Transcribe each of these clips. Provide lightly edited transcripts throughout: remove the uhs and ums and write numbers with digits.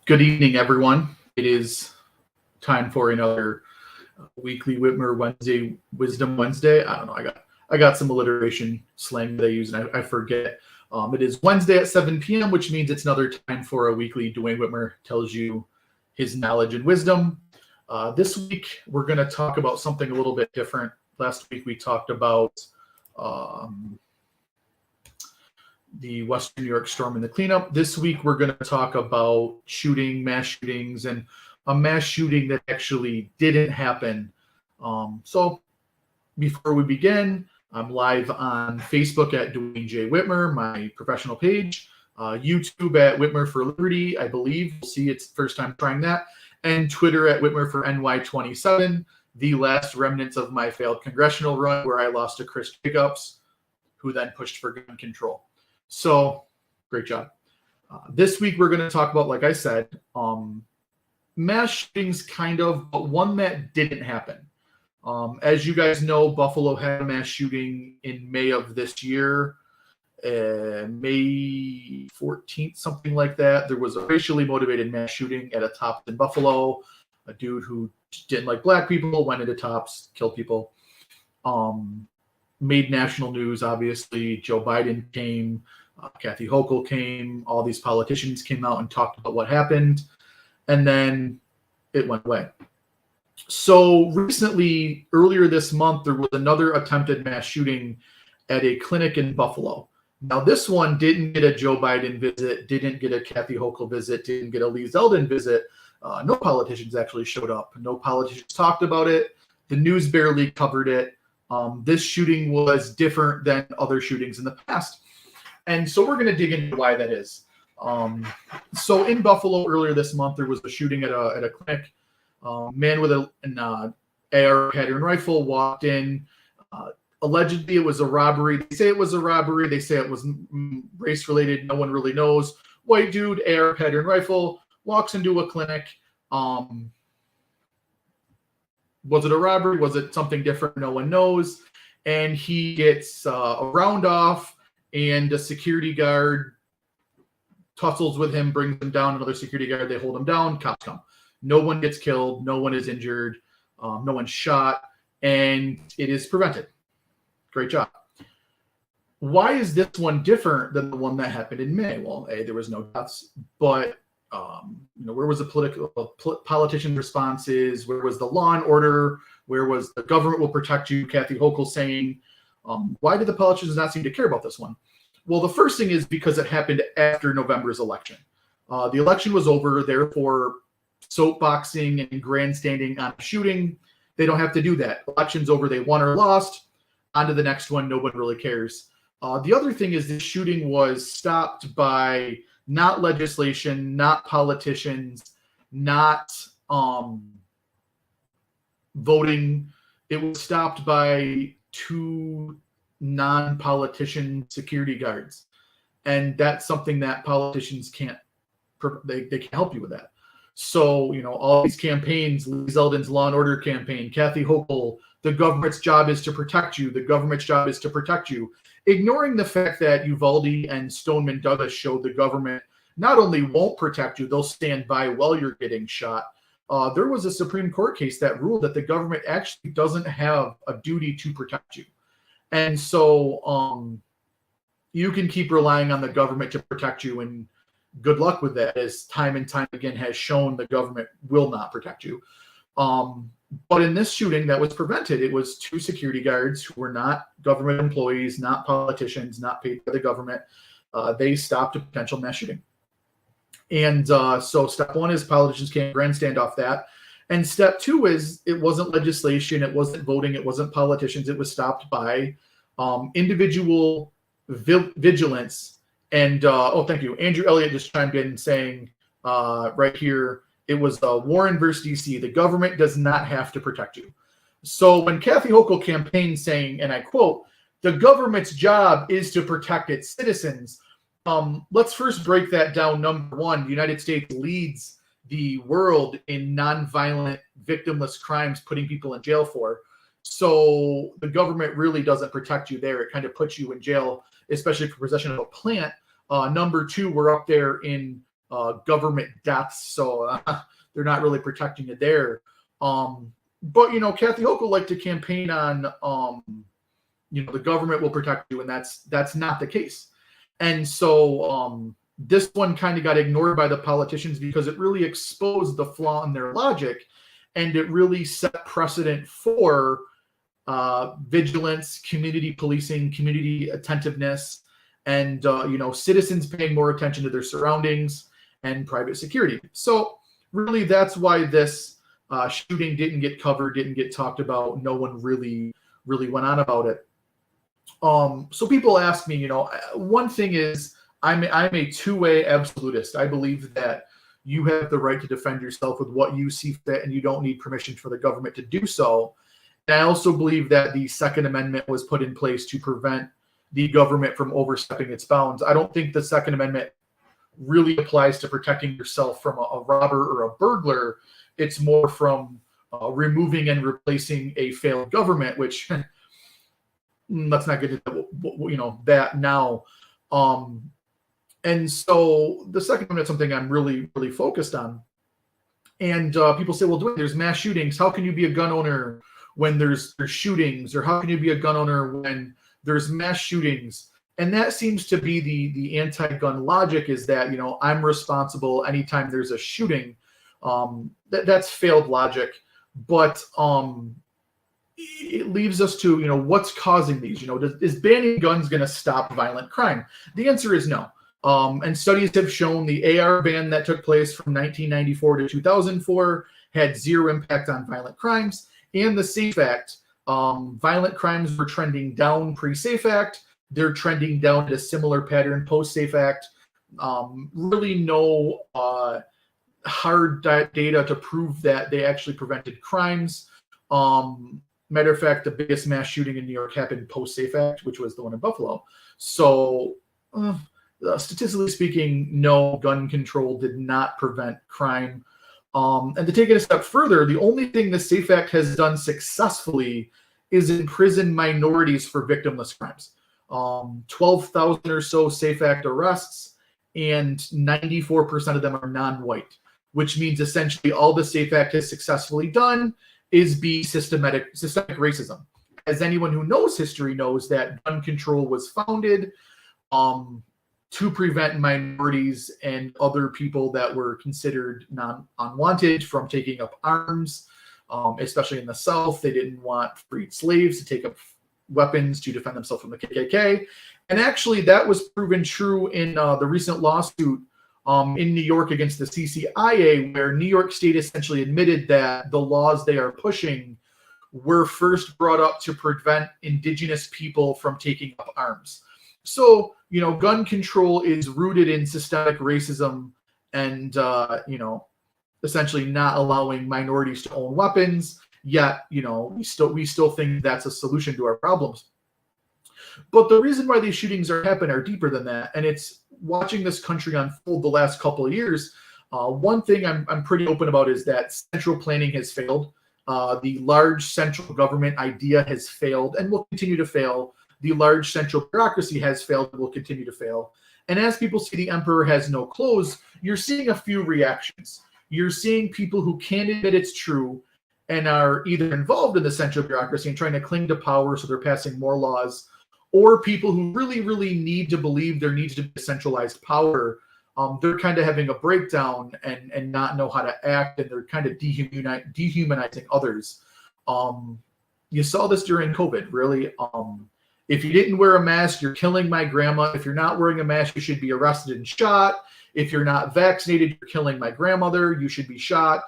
Good evening, everyone. It is time for another weekly Whitmer Wednesday, Wisdom Wednesday. I don't know. I got some alliteration slang that I use, and I forget. It is Wednesday at 7 p.m., which means it's another time for a weekly Dwayne Whitmer tells you his knowledge and wisdom. This week, we're going to talk about something a little bit different. Last week, we talked about the Western New York storm and the cleanup. This week, we're going to talk about mass shootings, and a mass shooting that actually didn't happen. So before we begin, I'm live on Facebook at Dwayne J. Whitmer, my professional page, YouTube at Whitmer for Liberty, I believe. We'll see, it's the first time trying that, and Twitter at Whitmer for NY27, the last remnants of my failed congressional run where I lost to Chris Jacobs, who then pushed for gun control. So, great job. This week, we're going to talk about, like I said, mass shootings, kind of, but one that didn't happen. As you guys know, Buffalo had a mass shooting in May of this year, May 14th, something like that. There was a racially motivated mass shooting at a Tops in Buffalo. A dude who didn't like black people went into Tops, killed people. Made national news, obviously. Joe Biden came, Kathy Hochul came, all these politicians came out and talked about what happened, and then it went away. So recently, earlier this month, there was another attempted mass shooting at a clinic in Buffalo. Now, this one didn't get a Joe Biden visit, didn't get a Kathy Hochul visit, didn't get a Lee Zeldin visit. No politicians actually showed up. No politicians talked about it. The news barely covered it. This shooting was different than other shootings in the past. And so we're going to dig into why that is. So in Buffalo earlier this month, there was a shooting at a clinic. Man with an AR pattern rifle walked in. Allegedly, it was a robbery. They say it was a robbery. They say it was race-related. No one really knows. White dude, AR pattern rifle, walks into a clinic. Was it a robbery? Was it something different? No one knows. And he gets a round off, and a security guard tussles with him, brings him down. Another security guard, they hold him down. Cops come. No one gets killed. No one is injured. No one's shot. And it is prevented. Great job. Why is this one different than the one that happened in May? Well, there was no deaths, but where was the politician responses? Where was the law and order? Where was the government will protect you? Kathy Hochul saying, why did the politicians not seem to care about this one? Well, the first thing is because it happened after November's election. The election was over, therefore, soapboxing and grandstanding on a shooting, they don't have to do that. Election's over, they won or lost. On to the next one, nobody really cares. The other thing is this shooting was stopped by not legislation, not politicians, not voting. It was stopped by two non-politician security guards. And that's something that politicians can't help you with that. So, all these campaigns, Lee Zeldin's Law and Order campaign, Kathy Hochul, the government's job is to protect you. The government's job is to protect you. Ignoring the fact that Uvalde and Stoneman Douglas showed the government not only won't protect you, they'll stand by while you're getting shot. There was a Supreme Court case that ruled that the government actually doesn't have a duty to protect you. And so you can keep relying on the government to protect you, and good luck with that, as time and time again has shown the government will not protect you. But in this shooting that was prevented, it was two security guards who were not government employees, not politicians, not paid by the government. They stopped a potential mass shooting. And so step one is politicians can't grandstand off that. And step two is it wasn't legislation, it wasn't voting, it wasn't politicians. It was stopped by individual vigilance. And thank you. Andrew Elliott just chimed in saying right here, it was Warren versus DC. The government does not have to protect you. So when Kathy Hochul campaigned saying, and I quote, the government's job is to protect its citizens. Let's first break that down. Number one, the United States leads the world in nonviolent, victimless crimes, putting people in jail for. So the government really doesn't protect you there. It kind of puts you in jail, especially for possession of a plant. Number two, we're up there in government deaths, so they're not really protecting you there. But Kathy Hochul liked to campaign on, the government will protect you, and that's not the case. And so this one kind of got ignored by the politicians because it really exposed the flaw in their logic, and it really set precedent for vigilance, community policing, community attentiveness, and citizens paying more attention to their surroundings and private security. So really, that's why this shooting didn't get covered, didn't get talked about. No one really went on about it. So people ask me, one thing is I'm a two-way absolutist. I believe that you have the right to defend yourself with what you see fit, and you don't need permission for the government to do so. And I also believe that the Second Amendment was put in place to prevent the government from overstepping its bounds. I don't think the Second Amendment really applies to protecting yourself from a robber or a burglar. It's more from removing and replacing a failed government, which let's not get into that now. And so the Second Amendment is something I'm really focused on. And people say, well, Dwayne, there's mass shootings. How can you be a gun owner when there's shootings? Or how can you be a gun owner when there's mass shootings? And that seems to be the anti-gun logic, is that, I'm responsible anytime there's a shooting. That's failed logic. But it leaves us to, what's causing these? Is banning guns going to stop violent crime? The answer is no. And studies have shown the AR ban that took place from 1994 to 2004 had zero impact on violent crimes. And the SAFE Act, violent crimes were trending down pre-SAFE Act. They're trending down at a similar pattern post-SAFE Act. Really no hard data to prove that they actually prevented crimes. Matter of fact, the biggest mass shooting in New York happened post-SAFE Act, which was the one in Buffalo. So statistically speaking, no, gun control did not prevent crime. And to take it a step further, the only thing the SAFE Act has done successfully is imprison minorities for victimless crimes. 12,000 or so SAFE Act arrests, and 94% of them are non-white, which means essentially all the SAFE Act has successfully done is be systemic racism. As anyone who knows history knows, that gun control was founded to prevent minorities and other people that were considered unwanted from taking up arms, especially in the South. They didn't want freed slaves to take up weapons to defend themselves from the KKK. And actually, that was proven true in the recent lawsuit in New York against the CCIA, where New York State essentially admitted that the laws they are pushing were first brought up to prevent indigenous people from taking up arms. So, gun control is rooted in systemic racism and, essentially not allowing minorities to own weapons. Yet, we still think that's a solution to our problems. But the reason why these shootings are happening are deeper than that. And it's watching this country unfold the last couple of years. One thing I'm pretty open about is that central planning has failed. The large central government idea has failed and will continue to fail. The large central bureaucracy has failed and will continue to fail. And as people see the emperor has no clothes, you're seeing a few reactions. You're seeing people who can't admit it's true and are either involved in the central bureaucracy and trying to cling to power, so they're passing more laws, or people who really need to believe there needs to be a centralized power. They're kind of having a breakdown and not know how to act, and they're kind of dehumanizing others. You saw this during COVID, really. If you didn't wear a mask, you're killing my grandma. If you're not wearing a mask, you should be arrested and shot. If you're not vaccinated, you're killing my grandmother. You should be shot.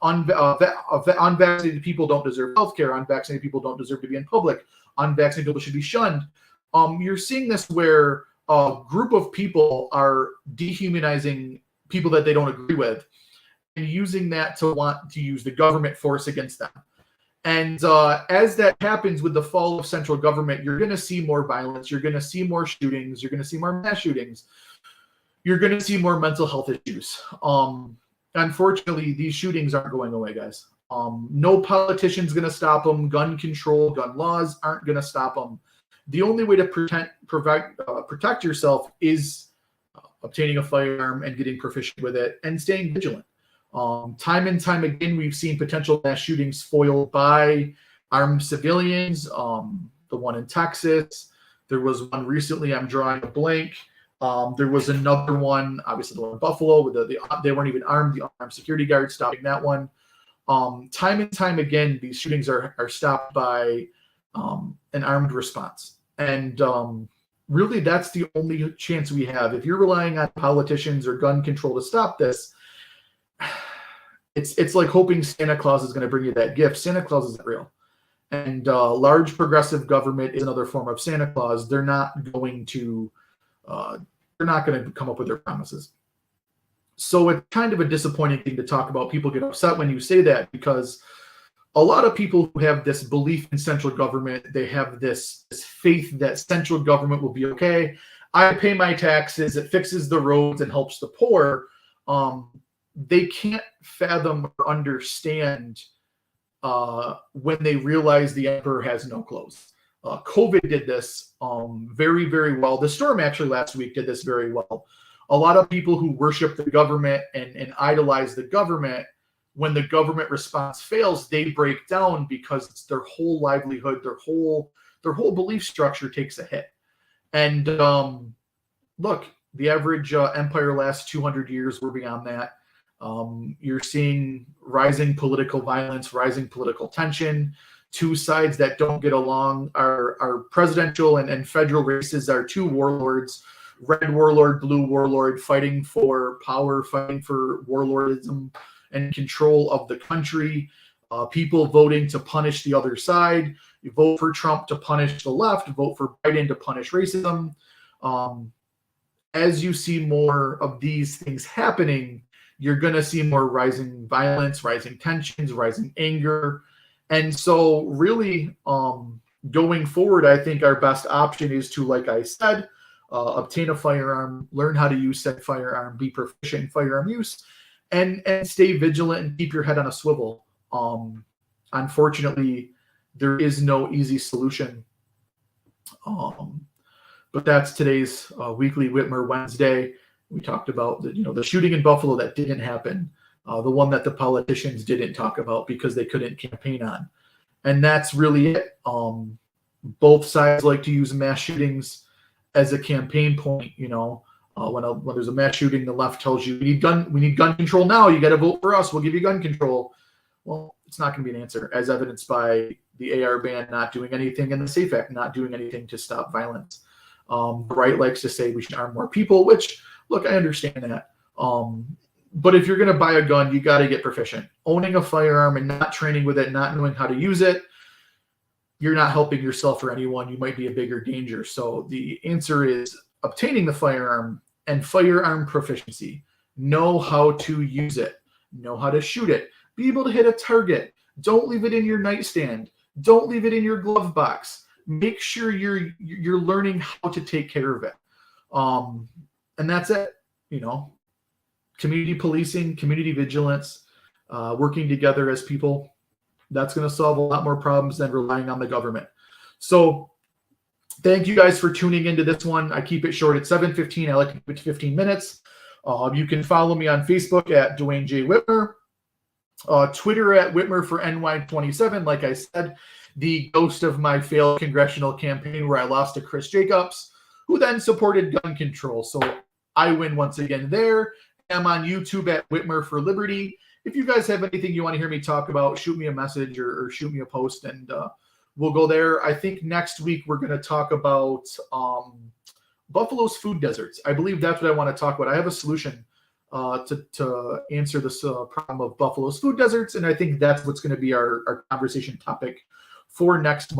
Unvaccinated people don't deserve healthcare. Unvaccinated people don't deserve to be in public. Unvaccinated people should be shunned. You're seeing this where a group of people are dehumanizing people that they don't agree with and using that to want to use the government force against them. And as that happens with the fall of central government, you're going to see more violence. You're going to see more shootings. You're going to see more mass shootings. You're going to see more mental health issues. Unfortunately, these shootings aren't going away, guys. No politician's going to stop them. Gun control, gun laws aren't going to stop them. The only way to protect yourself is obtaining a firearm and getting proficient with it, and staying vigilant. Time and time again, we've seen potential mass shootings foiled by armed civilians. The one in Texas. There was one recently, I'm drawing a blank. There was another one, obviously the one in Buffalo, with they weren't even armed, the armed security guard stopping that one. Time and time again, these shootings are stopped by an armed response. And really, that's the only chance we have. If you're relying on politicians or gun control to stop this, it's like hoping Santa Claus is going to bring you that gift. Santa Claus isn't real. And large progressive government is another form of Santa Claus. They're not going to come up with their promises. So it's kind of a disappointing thing to talk about. People get upset when you say that, because a lot of people who have this belief in central government, they have this faith that central government will be okay. I pay my taxes, it fixes the roads and helps the poor. They can't fathom or understand when they realize the emperor has no clothes. COVID did this very, very well. The storm actually last week did this very well. A lot of people who worship the government and idolize the government, when the government response fails, they break down because it's their whole livelihood, their whole belief structure takes a hit. And look, the average empire lasts 200 years. We're beyond that. You're seeing rising political violence, rising political tension. Two sides that don't get along. Our presidential and federal races are two warlords, red warlord, blue warlord, fighting for power, fighting for warlordism and control of the country. People voting to punish the other side. You vote for Trump to punish the left, vote for Biden to punish racism. As you see more of these things happening, you're going to see more rising violence, rising tensions, rising anger. And so really going forward, I think our best option is to, like I said, obtain a firearm, learn how to use said firearm, be proficient in firearm use, and stay vigilant and keep your head on a swivel. Unfortunately, there is no easy solution. But that's today's weekly Whitmer Wednesday. We talked about the shooting in Buffalo that didn't happen, the one that the politicians didn't talk about because they couldn't campaign on. And that's really it. Both sides like to use mass shootings as a campaign point. When there's a mass shooting, the left tells you we need gun control now. You got to vote for us. We'll give you gun control. Well, it's not going to be an answer, as evidenced by the AR ban not doing anything and the SAFE Act not doing anything to stop violence. The right likes to say we should arm more people, which, look, I understand that. But if you're going to buy a gun, you got to get proficient. Owning a firearm and not training with it, not knowing how to use it, you're not helping yourself or anyone. You might be a bigger danger. So the answer is obtaining the firearm and firearm proficiency. Know how to use it. Know how to shoot it. Be able to hit a target. Don't leave it in your nightstand. Don't leave it in your glove box. Make sure you're learning how to take care of it. And that's it. Community policing, community vigilance, working together as people. That's going to solve a lot more problems than relying on the government. So thank you guys for tuning into this one. I keep it short at 7:15. I like to keep it to 15 minutes. You can follow me on Facebook at Dwayne J. Whitmer, Twitter at Whitmer for NY27. Like I said, the ghost of my failed congressional campaign where I lost to Chris Jacobs, who then supported gun control. So I win once again there. I'm on YouTube at Whitmer for Liberty. If you guys have anything you want to hear me talk about, shoot me a message or shoot me a post, and we'll go there. I think next week we're going to talk about Buffalo's food deserts. I believe that's what I want to talk about. I have a solution to answer this problem of Buffalo's food deserts, and I think that's what's going to be our conversation topic for next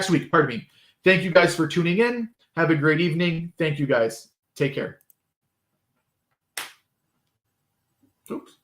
week. Pardon me. Thank you guys for tuning in. Have a great evening. Thank you guys. Take care. Oops.